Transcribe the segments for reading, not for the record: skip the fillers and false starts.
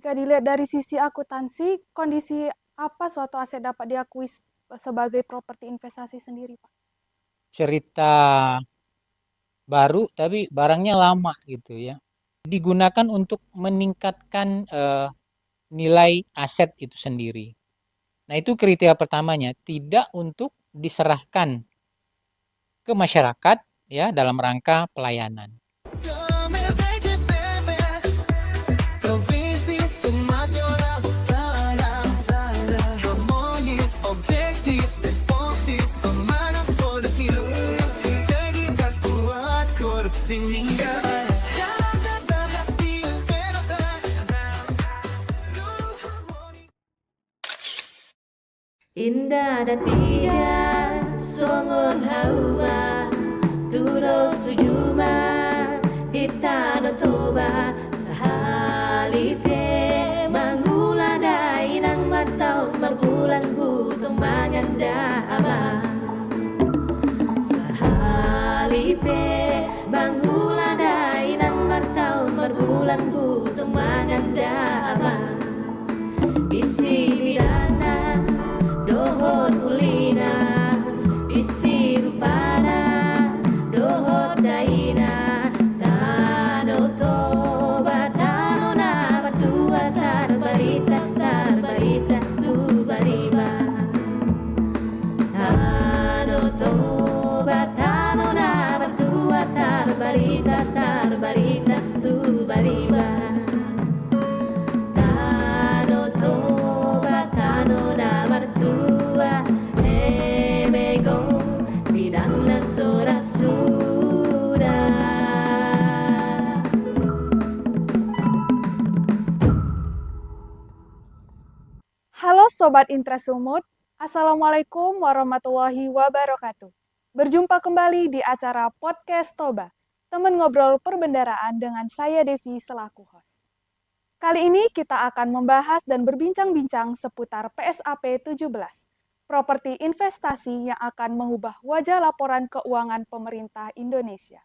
Jika dilihat dari sisi akuntansi, kondisi apa suatu aset dapat diakui sebagai properti investasi sendiri, Pak? Cerita baru tapi barangnya lama gitu ya. Digunakan untuk meningkatkan nilai aset itu sendiri. Nah, itu kriteria pertamanya, tidak untuk diserahkan ke masyarakat ya dalam rangka pelayanan. Indah ada tiga, songon hauma, tulos tujuma, ditano toba, sahalipe, manguladai nang matau marbulan butong manganda ama. Sahalipe, manguladai nang matau marbulan butong manganda ama. Isi bidana dohot ulina, isi rupana, dohot daina, tano toba, tano na batua, tarbarita, tarbarita, tu bariba. Tano toba, tano na batua, tarbarita, tarbarita, tu bariba. Halo Sobat Intresumut, Assalamualaikum warahmatullahi wabarakatuh. Berjumpa kembali di acara Podcast Toba, teman ngobrol perbendaraan dengan saya Devi selaku host. Kali ini kita akan membahas dan berbincang-bincang seputar PSAP 17, properti investasi yang akan mengubah wajah laporan keuangan pemerintah Indonesia.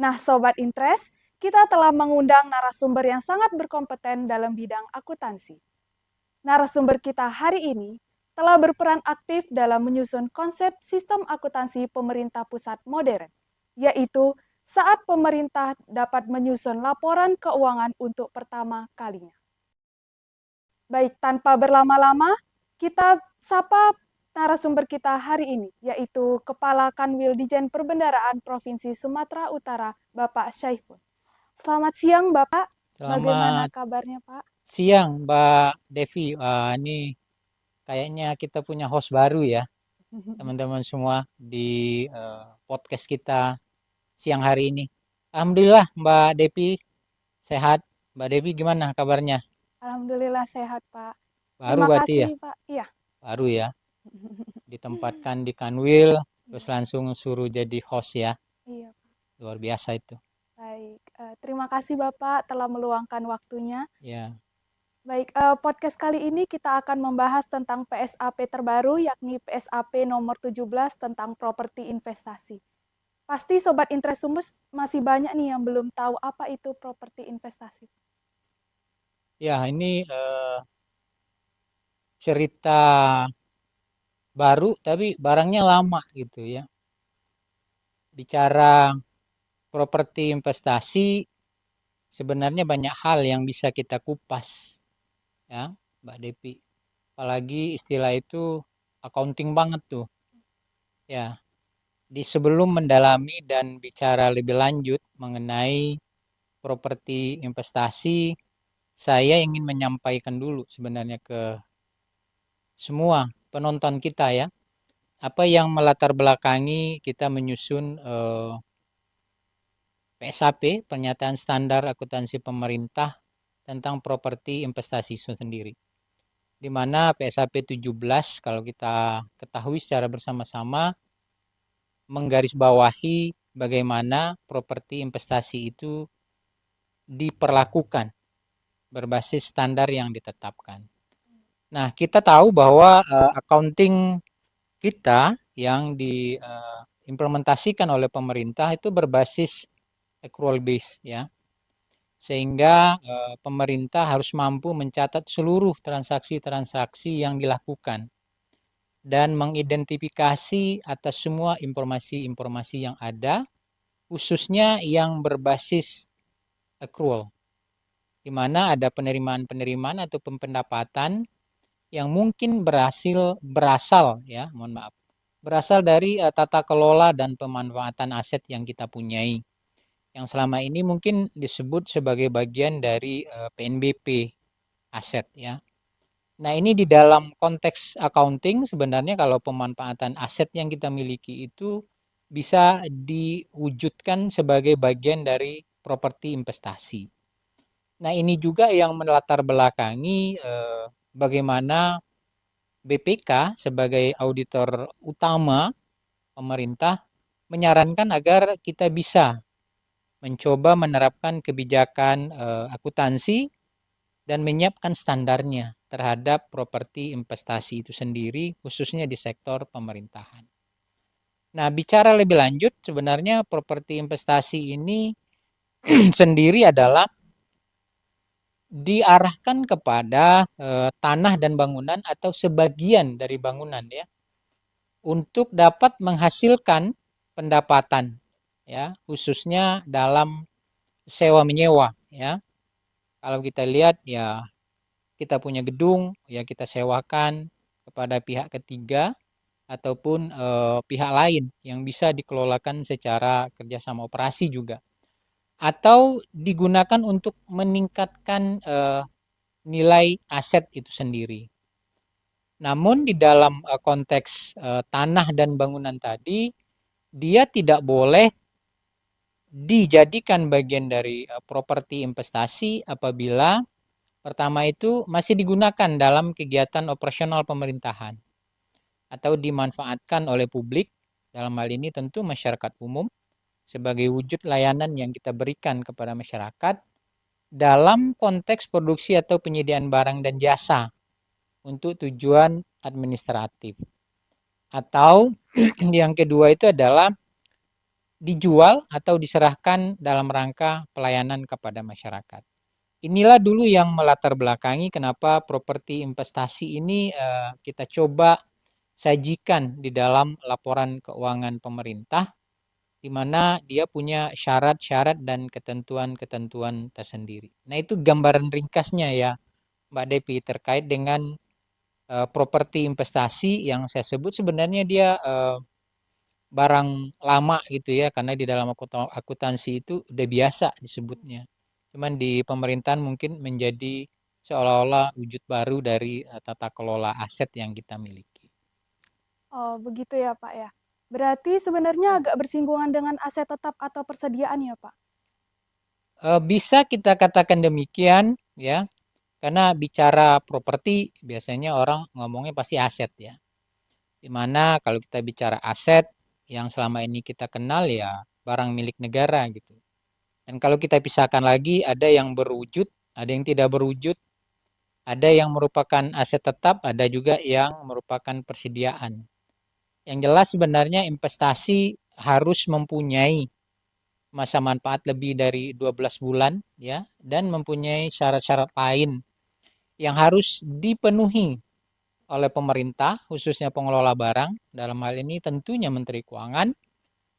Nah Sobat Intres, kita telah mengundang narasumber yang sangat berkompeten dalam bidang akuntansi. Narasumber kita hari ini telah berperan aktif dalam menyusun konsep sistem akuntansi pemerintah pusat modern, yaitu saat pemerintah dapat menyusun laporan keuangan untuk pertama kalinya. Baik, tanpa berlama-lama, kita sapa narasumber kita hari ini, yaitu Kepala Kanwil Dijen Perbendaraan Provinsi Sumatera Utara, Bapak Syaiful. Selamat siang, Bapak. Bagaimana Selamat kabarnya, Pak? siang, Mbak Devi. Ini kayaknya kita punya host baru ya, teman-teman semua di podcast kita siang hari ini. Alhamdulillah, Mbak Devi sehat. Mbak Devi gimana kabarnya? Alhamdulillah sehat, Pak. Baru Terima berarti ya? kasih, Pak. Iya. Baru ya. Ditempatkan di Kanwil, terus langsung suruh jadi host ya. Iya, Pak. Luar biasa itu. Baik, terima kasih Bapak telah meluangkan waktunya. Ya. Baik, podcast kali ini kita akan membahas tentang PSAP terbaru, yakni PSAP nomor 17 tentang properti investasi. Pasti Sobat Intresumus masih banyak nih yang belum tahu apa itu properti investasi. Ya, ini cerita baru tapi barangnya lama gitu ya. Bicara properti investasi sebenarnya banyak hal yang bisa kita kupas ya, Mbak Devi. Apalagi istilah itu accounting banget tuh. Ya, di sebelum mendalami dan bicara lebih lanjut mengenai properti investasi, saya ingin menyampaikan dulu sebenarnya ke semua penonton kita ya, apa yang melatar belakangi kita menyusun PSAP, Pernyataan Standar Akuntansi Pemerintah tentang Properti Investasi itu sendiri. Di mana PSAP 17 kalau kita ketahui secara bersama-sama menggarisbawahi bagaimana properti investasi itu diperlakukan berbasis standar yang ditetapkan. Nah, kita tahu bahwa accounting kita yang diimplementasikan oleh pemerintah itu berbasis accrual base ya. sehingga pemerintah harus mampu mencatat seluruh transaksi-transaksi yang dilakukan dan mengidentifikasi atas semua informasi-informasi yang ada, khususnya yang berbasis accrual, di mana ada penerimaan-penerimaan atau pendapatan yang mungkin berasal dari tata kelola dan pemanfaatan aset yang kita punyai, yang selama ini mungkin disebut sebagai bagian dari PNBP aset ya. Nah, ini di dalam konteks accounting sebenarnya kalau pemanfaatan aset yang kita miliki itu bisa diwujudkan sebagai bagian dari properti investasi. Nah, ini juga yang melatar belakangi bagaimana BPK sebagai auditor utama pemerintah menyarankan agar kita bisa mencoba menerapkan kebijakan akuntansi dan menyiapkan standarnya terhadap properti investasi itu sendiri, khususnya di sektor pemerintahan. Nah, bicara lebih lanjut, sebenarnya properti investasi ini sendiri adalah diarahkan kepada tanah dan bangunan atau sebagian dari bangunan ya, untuk dapat menghasilkan pendapatan ya, khususnya dalam sewa menyewa ya. Kalau kita lihat ya, kita punya gedung ya, kita sewakan kepada pihak ketiga ataupun pihak lain yang bisa dikelolakan secara kerjasama operasi juga, atau digunakan untuk meningkatkan nilai aset itu sendiri. Namun di dalam konteks tanah dan bangunan tadi, dia tidak boleh dijadikan bagian dari properti investasi apabila pertama itu masih digunakan dalam kegiatan operasional pemerintahan atau dimanfaatkan oleh publik, dalam hal ini tentu masyarakat umum, sebagai wujud layanan yang kita berikan kepada masyarakat dalam konteks produksi atau penyediaan barang dan jasa untuk tujuan administratif. Atau yang kedua itu adalah dijual atau diserahkan dalam rangka pelayanan kepada masyarakat. Inilah dulu yang melatar belakangi kenapa properti investasi ini kita coba sajikan di dalam laporan keuangan pemerintah, di mana dia punya syarat-syarat dan ketentuan-ketentuan tersendiri. Nah, itu gambaran ringkasnya ya, Mbak Devi, terkait dengan properti investasi yang saya sebut sebenarnya dia barang lama gitu ya, karena di dalam akuntansi itu udah biasa disebutnya. Cuman di pemerintahan mungkin menjadi seolah-olah wujud baru dari tata kelola aset yang kita miliki. Oh, begitu ya, Pak ya. Berarti sebenarnya agak bersinggungan dengan aset tetap atau persediaan ya, Pak? Bisa kita katakan demikian ya, karena bicara properti biasanya orang ngomongnya pasti aset ya. Dimana kalau kita bicara aset yang selama ini kita kenal ya barang milik negara gitu. Dan kalau kita pisahkan lagi, ada yang berwujud, ada yang tidak berwujud, ada yang merupakan aset tetap, ada juga yang merupakan persediaan. Yang jelas sebenarnya investasi harus mempunyai masa manfaat lebih dari 12 bulan ya, dan mempunyai syarat-syarat lain yang harus dipenuhi oleh pemerintah, khususnya pengelola barang, dalam hal ini tentunya Menteri Keuangan,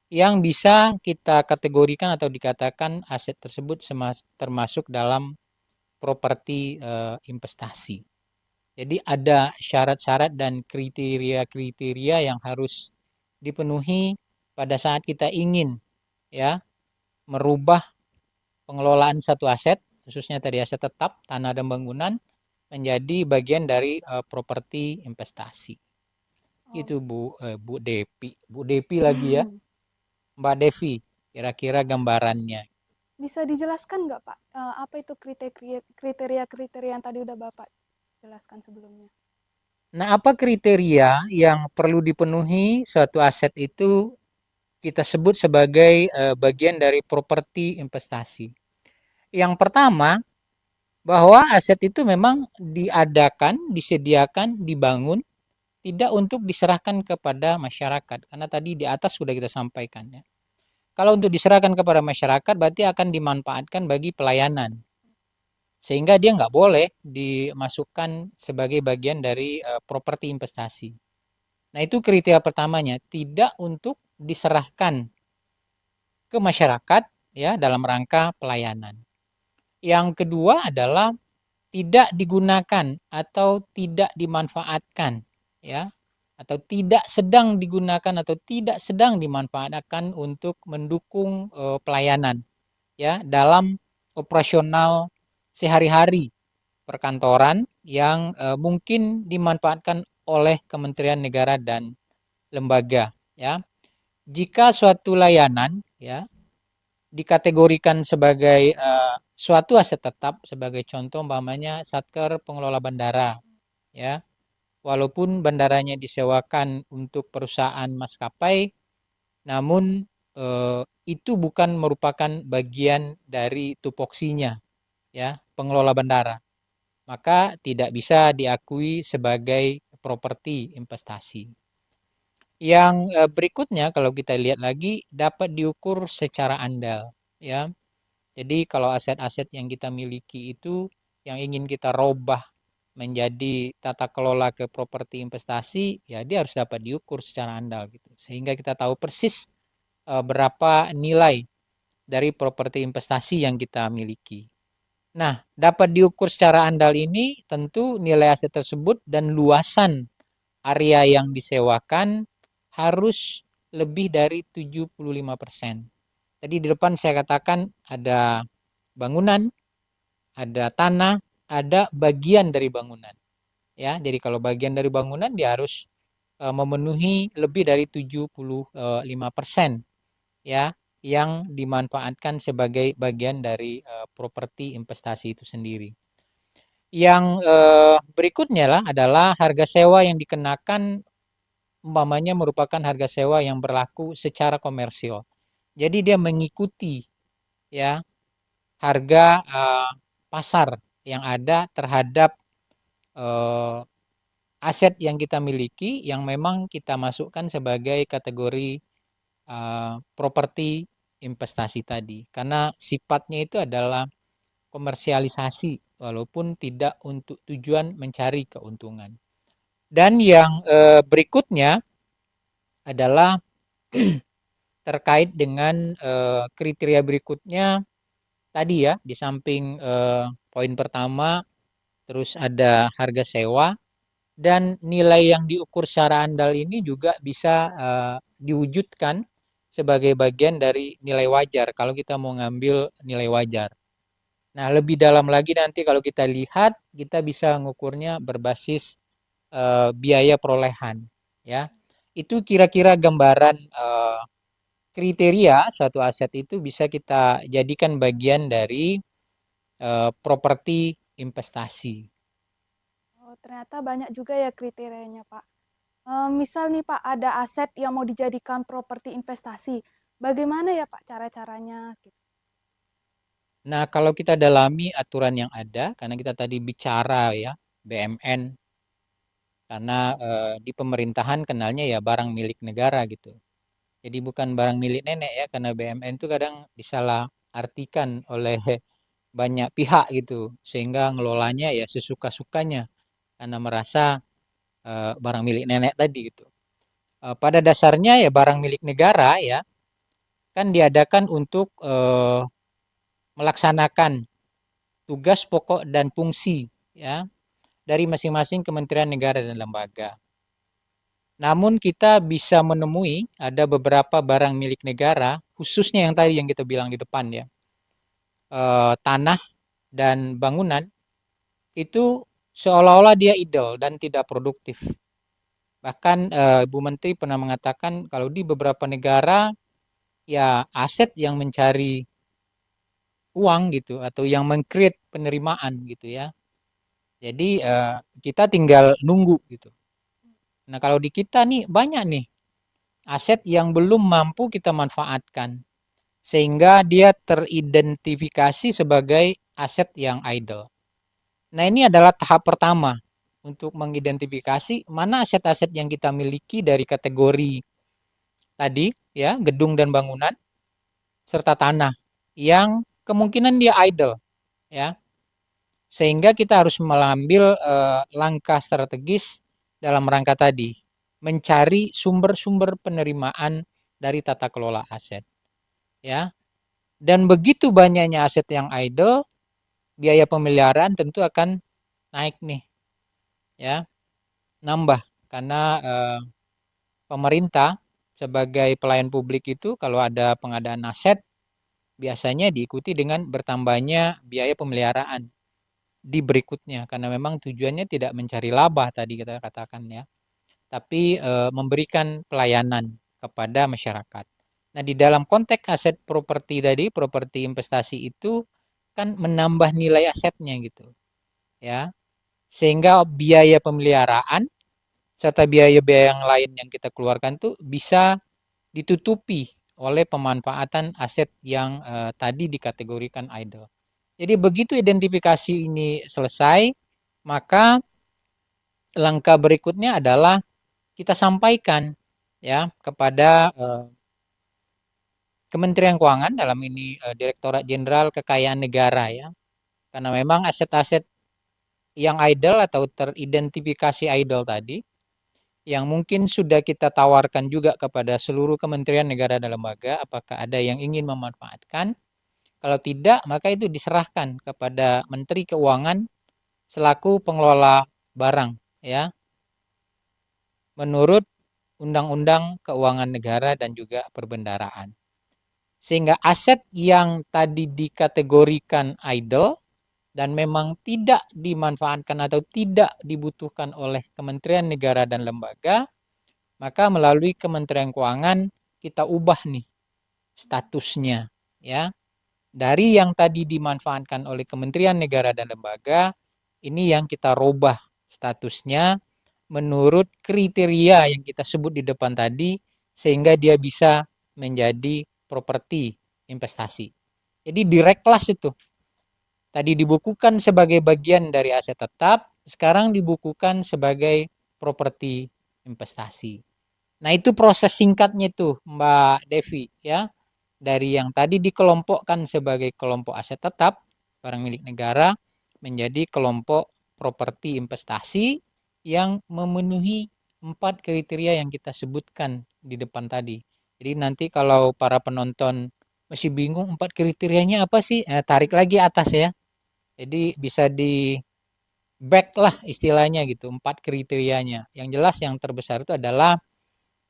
yang bisa kita kategorikan atau dikatakan aset tersebut termasuk dalam properti investasi. Jadi ada syarat-syarat dan kriteria-kriteria yang harus dipenuhi pada saat kita ingin ya merubah pengelolaan satu aset, khususnya tadi aset tetap, tanah dan bangunan, menjadi bagian dari properti investasi. Itu Bu Devi. Bu Devi lagi ya. Mbak Devi, kira-kira gambarannya. Bisa dijelaskan nggak, Pak? Apa itu kriteria-kriteria yang tadi udah Bapak jelaskan sebelumnya? Nah, apa kriteria yang perlu dipenuhi suatu aset itu kita sebut sebagai bagian dari properti investasi. Yang pertama, bahwa aset itu memang diadakan, disediakan, dibangun tidak untuk diserahkan kepada masyarakat. Karena tadi di atas sudah kita sampaikan ya. Kalau untuk diserahkan kepada masyarakat berarti akan dimanfaatkan bagi pelayanan. Sehingga dia nggak boleh dimasukkan sebagai bagian dari properti investasi. Nah, itu kriteria pertamanya, tidak untuk diserahkan ke masyarakat ya dalam rangka pelayanan. Yang kedua adalah tidak digunakan atau tidak dimanfaatkan ya, atau tidak sedang digunakan atau tidak sedang dimanfaatkan untuk mendukung pelayanan ya dalam operasional sehari-hari perkantoran yang mungkin dimanfaatkan oleh kementerian negara dan lembaga ya. Jika suatu layanan ya dikategorikan sebagai suatu aset tetap, sebagai contoh umpamanya Satker Pengelola Bandara ya. Walaupun bandaranya disewakan untuk perusahaan maskapai, namun itu bukan merupakan bagian dari tupoksinya ya, pengelola bandara. Maka tidak bisa diakui sebagai properti investasi. Yang berikutnya kalau kita lihat lagi dapat diukur secara andal ya. Jadi kalau aset-aset yang kita miliki itu yang ingin kita robah menjadi tata kelola ke properti investasi, ya dia harus dapat diukur secara andal gitu. Sehingga kita tahu persis berapa nilai dari properti investasi yang kita miliki. Nah, dapat diukur secara andal ini tentu nilai aset tersebut dan luasan area yang disewakan harus lebih dari 75%. Tadi di depan saya katakan ada bangunan, ada tanah, ada bagian dari bangunan. Ya, jadi kalau bagian dari bangunan dia harus memenuhi lebih dari 75% ya yang dimanfaatkan sebagai bagian dari properti investasi itu sendiri. Yang berikutnya lah adalah harga sewa yang dikenakan umpamanya merupakan harga sewa yang berlaku secara komersil. Jadi dia mengikuti ya harga pasar yang ada terhadap aset yang kita miliki yang memang kita masukkan sebagai kategori properti investasi tadi. Karena sifatnya itu adalah komersialisasi walaupun tidak untuk tujuan mencari keuntungan. Dan yang berikutnya adalah terkait dengan kriteria berikutnya tadi ya, di samping poin pertama terus ada harga sewa dan nilai yang diukur secara andal ini juga bisa diwujudkan sebagai bagian dari nilai wajar kalau kita mau ngambil nilai wajar. Nah, lebih dalam lagi nanti kalau kita lihat kita bisa mengukurnya berbasis biaya perolehan ya. Itu kira-kira gambaran kriteria suatu aset itu bisa kita jadikan bagian dari properti investasi. Oh, ternyata banyak juga ya kriterianya, Pak. Misal nih Pak, ada aset yang mau dijadikan properti investasi. Bagaimana ya Pak cara-caranya? Nah, kalau kita dalami aturan yang ada, karena kita tadi bicara ya BMN, karena di pemerintahan kenalnya ya barang milik negara gitu. Jadi bukan barang milik nenek ya, karena BMN itu kadang disalah artikan oleh banyak pihak gitu, sehingga ngelolanya ya sesuka-sukanya karena merasa barang milik nenek tadi gitu. Pada dasarnya ya barang milik negara ya kan diadakan untuk melaksanakan tugas pokok dan fungsi ya dari masing-masing kementerian negara dan lembaga. Namun kita bisa menemui ada beberapa barang milik negara, khususnya yang tadi yang kita bilang di depan ya, tanah dan bangunan itu seolah-olah dia idle dan tidak produktif. Bahkan Ibu Menteri pernah mengatakan kalau di beberapa negara ya aset yang mencari uang gitu atau yang meng-create penerimaan gitu ya. Jadi kita tinggal nunggu gitu. Nah, kalau di kita nih banyak nih aset yang belum mampu kita manfaatkan sehingga dia teridentifikasi sebagai aset yang idle. Nah, ini adalah tahap pertama untuk mengidentifikasi mana aset-aset yang kita miliki dari kategori tadi ya, gedung dan bangunan serta tanah yang kemungkinan dia idle, ya. Sehingga kita harus mengambil langkah strategis dalam rangka tadi, mencari sumber-sumber penerimaan dari tata kelola aset, ya. Dan begitu banyaknya aset yang idle, biaya pemeliharaan tentu akan naik nih, ya, nambah karena pemerintah sebagai pelayan publik itu kalau ada pengadaan aset biasanya diikuti dengan bertambahnya biaya pemeliharaan di berikutnya karena memang tujuannya tidak mencari laba tadi kita katakan ya, tapi memberikan pelayanan kepada masyarakat. Nah, di dalam konteks aset properti tadi, properti investasi itu kan menambah nilai asetnya gitu, ya. Sehingga biaya pemeliharaan serta biaya-biaya yang lain yang kita keluarkan tuh bisa ditutupi oleh pemanfaatan aset yang tadi dikategorikan idle. Jadi begitu identifikasi ini selesai, maka langkah berikutnya adalah kita sampaikan ya kepada Kementerian Keuangan dalam ini Direktorat Jenderal Kekayaan Negara ya. Karena memang aset-aset yang idle atau teridentifikasi idle tadi yang mungkin sudah kita tawarkan juga kepada seluruh kementerian negara dan lembaga apakah ada yang ingin memanfaatkan. Kalau tidak, maka itu diserahkan kepada Menteri Keuangan selaku pengelola barang ya. Menurut Undang-Undang Keuangan Negara dan juga Perbendaraan. Sehingga aset yang tadi dikategorikan idle dan memang tidak dimanfaatkan atau tidak dibutuhkan oleh kementerian negara dan lembaga, maka melalui Kementerian Keuangan kita ubah nih statusnya ya. Dari yang tadi dimanfaatkan oleh kementerian negara dan lembaga, ini yang kita rubah statusnya menurut kriteria yang kita sebut di depan tadi sehingga dia bisa menjadi properti investasi. Jadi direct class itu. Tadi dibukukan sebagai bagian dari aset tetap, sekarang dibukukan sebagai properti investasi. Nah, itu proses singkatnya tuh, Mbak Devi, ya. Dari yang tadi dikelompokkan sebagai kelompok aset tetap, barang milik negara, menjadi kelompok properti investasi yang memenuhi 4 kriteria yang kita sebutkan di depan tadi. Jadi nanti kalau para penonton masih bingung 4 kriterianya apa sih? Tarik lagi atas ya. Jadi bisa di back lah istilahnya gitu, 4 kriterianya. Yang jelas yang terbesar itu adalah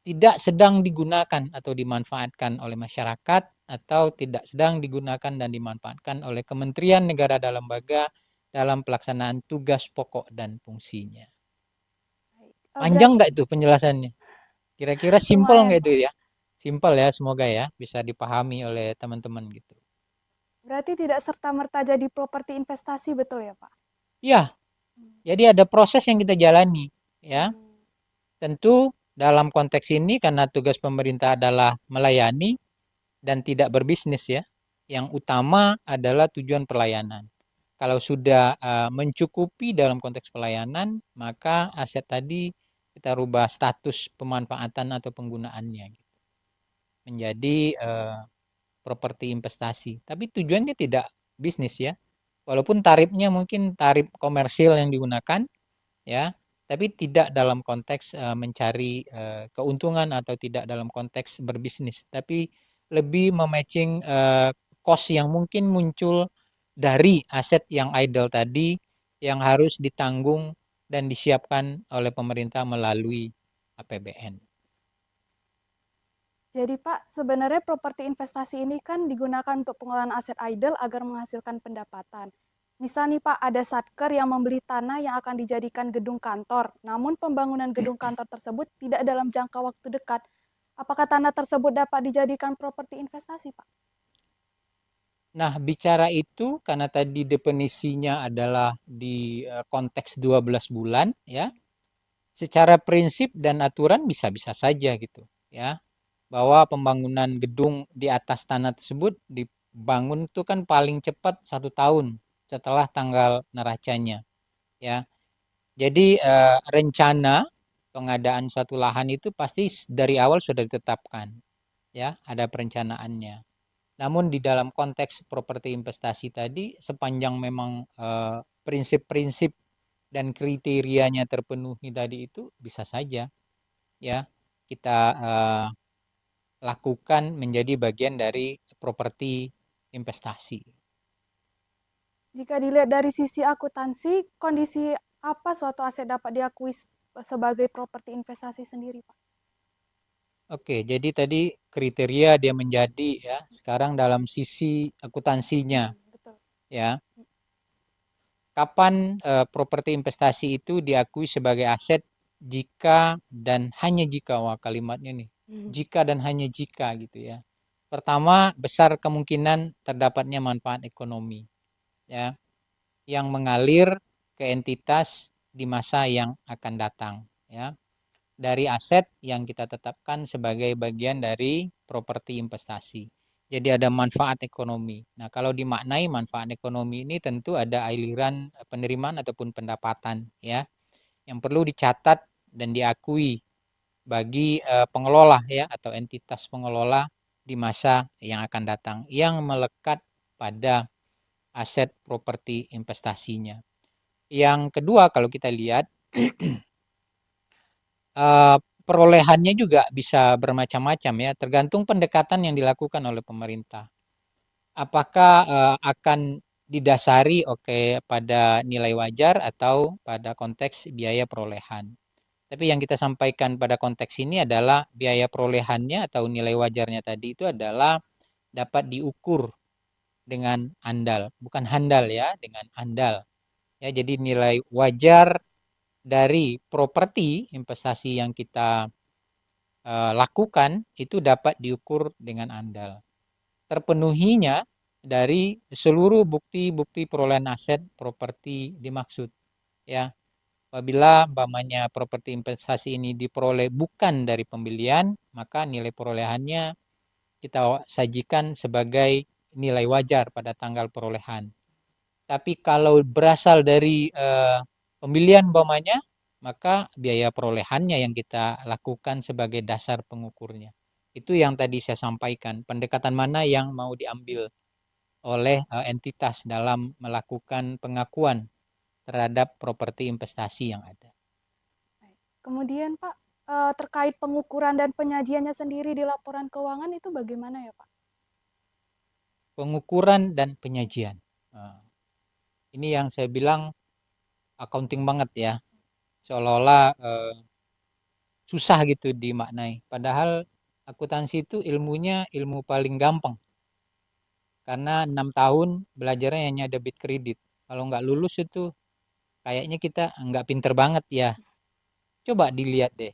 tidak sedang digunakan atau dimanfaatkan oleh masyarakat atau tidak sedang digunakan dan dimanfaatkan oleh kementerian negara dan lembaga dalam pelaksanaan tugas pokok dan fungsinya. Panjang nggak itu penjelasannya? Kira-kira simpel Lumayan, nggak Pak. itu ya? Simpel ya, semoga ya bisa dipahami oleh teman-teman gitu. Berarti tidak serta-merta jadi properti investasi, betul ya, Pak? Ya, jadi ada proses yang kita jalani ya. Tentu dalam konteks ini karena tugas pemerintah adalah melayani dan tidak berbisnis ya. Yang utama adalah tujuan pelayanan. Kalau sudah mencukupi dalam konteks pelayanan, maka aset tadi kita rubah status pemanfaatan atau penggunaannya gitu. Menjadi properti investasi. Tapi tujuannya tidak bisnis ya. Walaupun tarifnya mungkin tarif komersil yang digunakan ya, tapi tidak dalam konteks mencari keuntungan atau tidak dalam konteks berbisnis, tapi lebih mematching cost yang mungkin muncul dari aset yang idle tadi yang harus ditanggung dan disiapkan oleh pemerintah melalui APBN. Jadi Pak, sebenarnya properti investasi ini kan digunakan untuk pengelolaan aset idle agar menghasilkan pendapatan. Misal nih Pak, ada satker yang membeli tanah yang akan dijadikan gedung kantor, namun pembangunan gedung kantor tersebut tidak dalam jangka waktu dekat. Apakah tanah tersebut dapat dijadikan properti investasi, Pak? Nah, bicara itu karena tadi definisinya adalah di konteks 12 bulan ya. Secara prinsip dan aturan bisa-bisa saja gitu ya. Bahwa pembangunan gedung di atas tanah tersebut dibangun itu kan paling cepat 1 tahun setelah tanggal neracanya ya. Jadi rencana pengadaan suatu lahan itu pasti dari awal sudah ditetapkan ya, ada perencanaannya. Namun di dalam konteks properti investasi tadi, sepanjang memang prinsip-prinsip dan kriterianya terpenuhi tadi itu, bisa saja ya kita lakukan menjadi bagian dari properti investasi. Jika dilihat dari sisi akuntansi, kondisi apa suatu aset dapat diakui sebagai properti investasi sendiri, Pak? Oke, jadi tadi kriteria dia menjadi ya, sekarang dalam sisi akuntansinya Betul. ya. Kapan properti investasi itu diakui sebagai aset jika dan hanya jika, wah kalimatnya nih, jika dan hanya jika gitu ya. Pertama, besar kemungkinan terdapatnya manfaat ekonomi ya yang mengalir ke entitas di masa yang akan datang ya dari aset yang kita tetapkan sebagai bagian dari properti investasi. Jadi ada manfaat ekonomi. Nah, kalau dimaknai manfaat ekonomi ini tentu ada aliran penerimaan ataupun pendapatan ya yang perlu dicatat dan diakui bagi pengelola ya atau entitas pengelola di masa yang akan datang yang melekat pada aset properti investasinya. Yang kedua kalau kita lihat perolehannya juga bisa bermacam-macam ya, tergantung pendekatan yang dilakukan oleh pemerintah. Apakah akan didasari pada nilai wajar atau pada konteks biaya perolehan. Tapi yang kita sampaikan pada konteks ini adalah biaya perolehannya atau nilai wajarnya tadi itu adalah dapat diukur dengan andal, bukan handal ya, dengan andal. Ya, jadi nilai wajar dari properti investasi yang kita lakukan itu dapat diukur dengan andal. Terpenuhinya dari seluruh bukti-bukti perolehan aset properti dimaksud ya. Apabila umpamanya properti investasi ini diperoleh bukan dari pembelian, maka nilai perolehannya kita sajikan sebagai nilai wajar pada tanggal perolehan. Tapi kalau berasal dari pembelian umpamanya, maka biaya perolehannya yang kita lakukan sebagai dasar pengukurnya. Itu yang tadi saya sampaikan, pendekatan mana yang mau diambil oleh entitas dalam melakukan pengakuan terhadap properti investasi yang ada. Kemudian Pak, terkait pengukuran dan penyajiannya sendiri di laporan keuangan itu bagaimana ya Pak? Pengukuran dan penyajian. Nah, ini yang saya bilang accounting banget ya, seolah-olah susah gitu dimaknai. Padahal akuntansi itu ilmunya ilmu paling gampang. Karena 6 tahun belajarnya hanya debit kredit. Kalau nggak lulus itu kayaknya kita nggak pinter banget ya. Coba dilihat deh.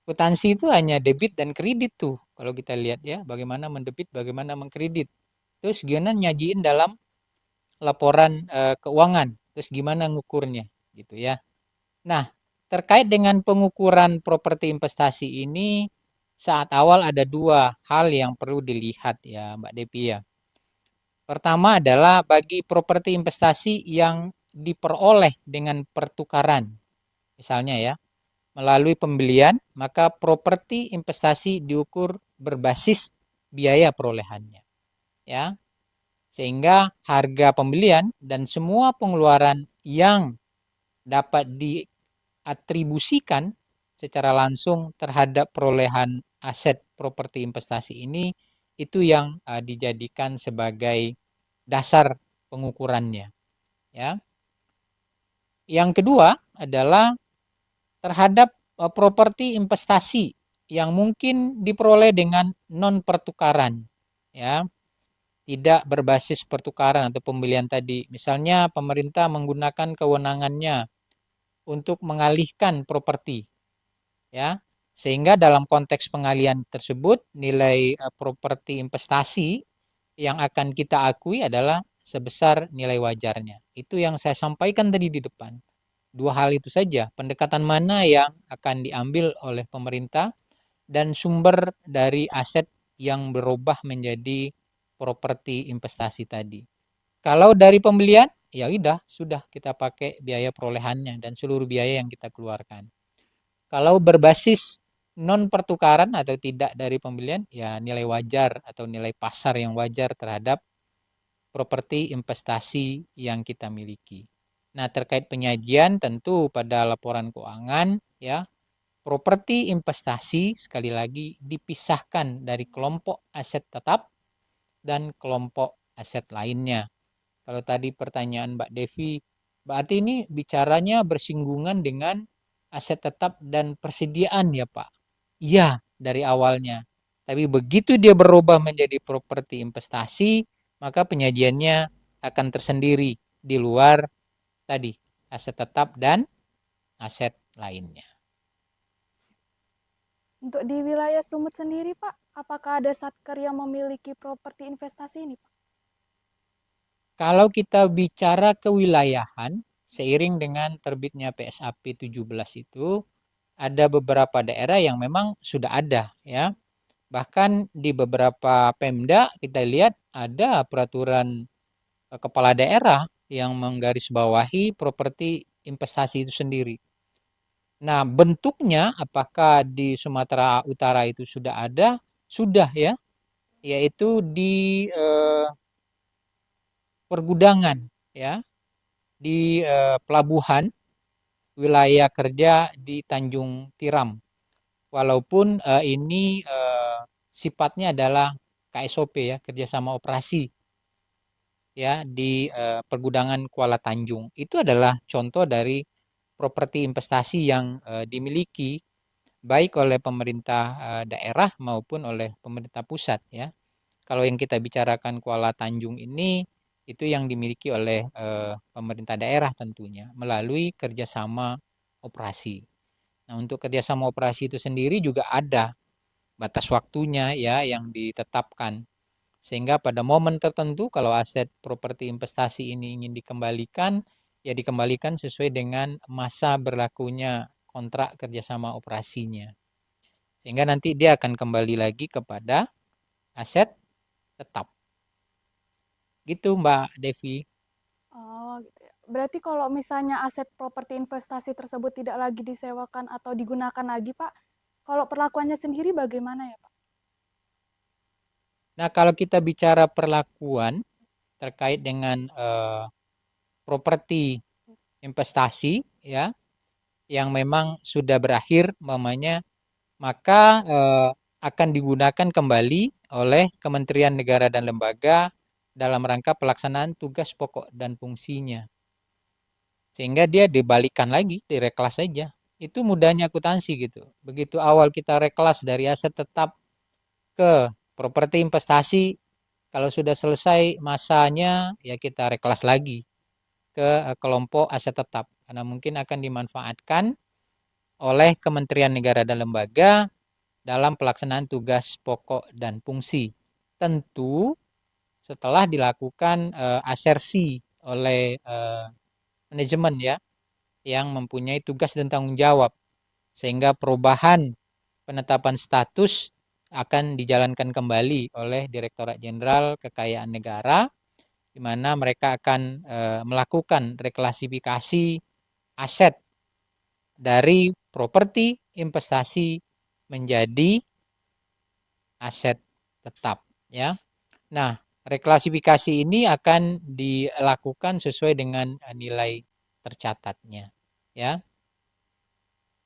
Akuntansi itu hanya debit dan kredit tuh. Kalau kita lihat ya, bagaimana mendebit, bagaimana mengkredit. Terus gimana nyajiin dalam laporan keuangan. Terus gimana ngukurnya gitu ya. Nah, terkait dengan pengukuran properti investasi ini, saat awal ada dua hal yang perlu dilihat ya Mbak Depi ya. Pertama adalah bagi properti investasi yang diperoleh dengan pertukaran. Misalnya ya, melalui pembelian, maka properti investasi diukur berbasis biaya perolehannya. Ya, sehingga harga pembelian dan semua pengeluaran yang dapat diatribusikan secara langsung terhadap perolehan aset properti investasi ini itu yang dijadikan sebagai dasar pengukurannya ya. Yang kedua adalah terhadap properti investasi yang mungkin diperoleh dengan non pertukaran ya, tidak berbasis pertukaran atau pembelian tadi. Misalnya pemerintah menggunakan kewenangannya untuk mengalihkan properti ya. Sehingga dalam konteks pengalihan tersebut nilai properti investasi yang akan kita akui adalah sebesar nilai wajarnya. Itu yang saya sampaikan tadi di depan. Dua hal itu saja, pendekatan mana yang akan diambil oleh pemerintah dan sumber dari aset yang berubah menjadi properti investasi tadi. Kalau dari pembelian, ya udah sudah kita pakai biaya perolehannya dan seluruh biaya yang kita keluarkan. Kalau berbasis non pertukaran atau tidak dari pembelian, ya nilai wajar atau nilai pasar yang wajar terhadap properti investasi yang kita miliki. Nah, terkait penyajian tentu pada laporan keuangan ya, properti investasi sekali lagi dipisahkan dari kelompok aset tetap dan kelompok aset lainnya. Kalau tadi pertanyaan Mbak Devi, berarti ini bicaranya bersinggungan dengan aset tetap dan persediaan ya Pak? Iya, dari awalnya. Tapi begitu dia berubah menjadi properti investasi, maka penyajiannya akan tersendiri di luar tadi aset tetap dan aset lainnya. Untuk di wilayah Sumut sendiri, Pak, apakah ada satker yang memiliki properti investasi ini, Pak? Kalau kita bicara kewilayahan, seiring dengan terbitnya PSAP 17 itu, ada beberapa daerah yang memang sudah ada ya. Bahkan di beberapa Pemda kita lihat ada peraturan kepala daerah yang menggarisbawahi properti investasi itu sendiri. Nah, bentuknya apakah di Sumatera Utara itu sudah ada? Sudah ya, yaitu di pergudangan ya, di pelabuhan wilayah kerja di Tanjung Tiram. Walaupun ini sifatnya adalah KSOP ya, kerjasama operasi ya di pergudangan Kuala Tanjung. Itu adalah contoh dari properti investasi yang dimiliki baik oleh pemerintah daerah maupun oleh pemerintah pusat ya. Kalau yang kita bicarakan Kuala Tanjung ini itu yang dimiliki oleh pemerintah daerah tentunya melalui kerjasama operasi. Nah, untuk kerjasama operasi itu sendiri juga ada batas waktunya ya yang ditetapkan. Sehingga pada momen tertentu kalau aset properti investasi ini ingin dikembalikan, ya dikembalikan sesuai dengan masa berlakunya kontrak kerjasama operasinya. Sehingga nanti dia akan kembali lagi kepada aset tetap. Gitu Mbak Devi. Oh, gitu ya. Berarti kalau misalnya aset properti investasi tersebut tidak lagi disewakan atau digunakan lagi, Pak, kalau perlakuannya sendiri bagaimana ya, Pak? Nah, kalau kita bicara perlakuan terkait dengan properti investasi ya yang memang sudah berakhir umpamanya, maka akan digunakan kembali oleh Kementerian Negara dan Lembaga dalam rangka pelaksanaan tugas pokok dan fungsinya. Sehingga dia dibalikan lagi, direklas saja. Itu mudahnya akuntansi gitu. Begitu awal kita reklas dari aset tetap ke properti investasi, kalau sudah selesai masanya ya kita reklas lagi ke kelompok aset tetap. Karena mungkin akan dimanfaatkan oleh Kementerian Negara dan Lembaga dalam pelaksanaan tugas pokok dan fungsi. Tentu setelah dilakukan asersi oleh manajemen ya yang mempunyai tugas dan tanggung jawab sehingga perubahan penetapan status akan dijalankan kembali oleh Direktorat Jenderal Kekayaan Negara di mana mereka akan melakukan reklasifikasi aset dari properti investasi menjadi aset tetap ya. Nah, reklasifikasi ini akan dilakukan sesuai dengan nilai tercatatnya ya.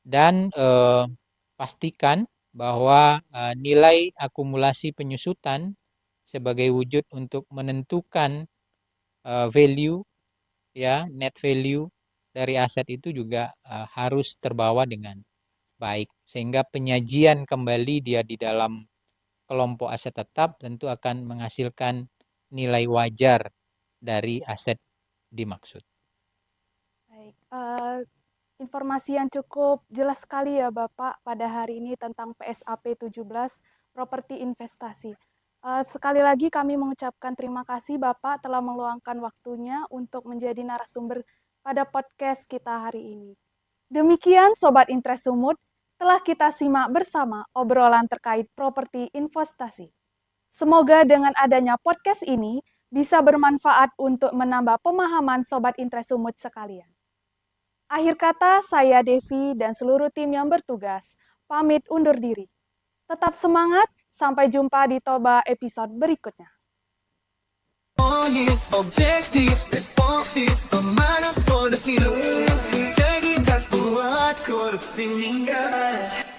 Dan pastikan bahwa nilai akumulasi penyusutan sebagai wujud untuk menentukan value ya, net value dari aset itu juga harus terbawa dengan baik sehingga penyajian kembali dia di dalam kelompok aset tetap tentu akan menghasilkan nilai wajar dari aset dimaksud. Baik, informasi yang cukup jelas sekali ya Bapak pada hari ini tentang PSAP 17 properti investasi. Sekali lagi kami mengucapkan terima kasih Bapak telah meluangkan waktunya untuk menjadi narasumber pada podcast kita hari ini. Demikian Sobat Interest Sumut, telah kita simak bersama obrolan terkait properti investasi. Semoga dengan adanya podcast ini bisa bermanfaat untuk menambah pemahaman Sobat Interest Sumut sekalian. Akhir kata, saya Devi dan seluruh tim yang bertugas pamit undur diri. Tetap semangat, sampai jumpa di Toba episode berikutnya. Objektif, responsif, pemanas for the field. Integritas buat korupsi meninggal.